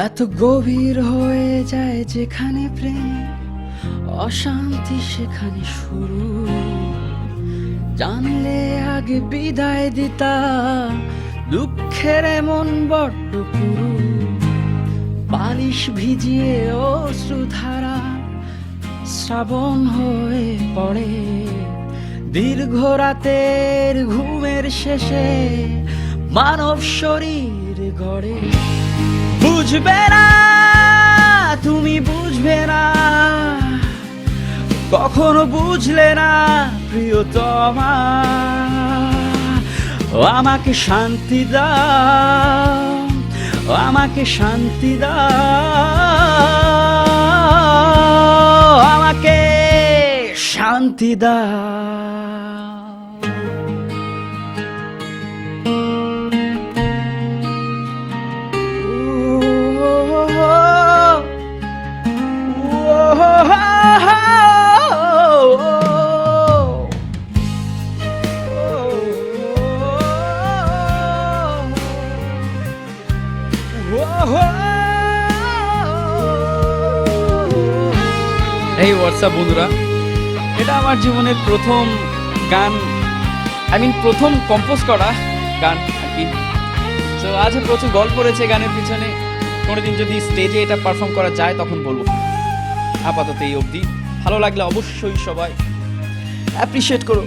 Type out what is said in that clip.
এত গভীর হয়ে যায় যেখানে প্রেম, অশান্তি সেখানে শুরু। জানলে আগে বিদায় দিতা, দুঃখের এমন বড্ড পুরু। বালিশ ভিজিয়ে অশ্রুধারা শ্রাবণ হয়ে পড়ে। দীর্ঘ রাতের ঘুমের শেষে মানব শরীর গড়ে। বুঝবে না, তুমি বুঝবে না, কখনো বুঝলে না প্রিয়তমা। আমাকে শান্তি দাও, আমাকে শান্তি দাও, আমাকে শান্তি দাও। এই হোয়াটসঅ্যাপ বন্ধুরা, এটা আমার জীবনের প্রথম গান, প্রথম কম্পোজ করা গান আর কি। তো আজ প্রচুর গল্প রয়েছে গানের পিছনে। কোনোদিন যদি স্টেজে এটা পারফর্ম করা যায় তখন বলবো। আপাতত এই অবধি। ভালো লাগলে অবশ্যই সবাই অ্যাপ্রিসিয়েট করো।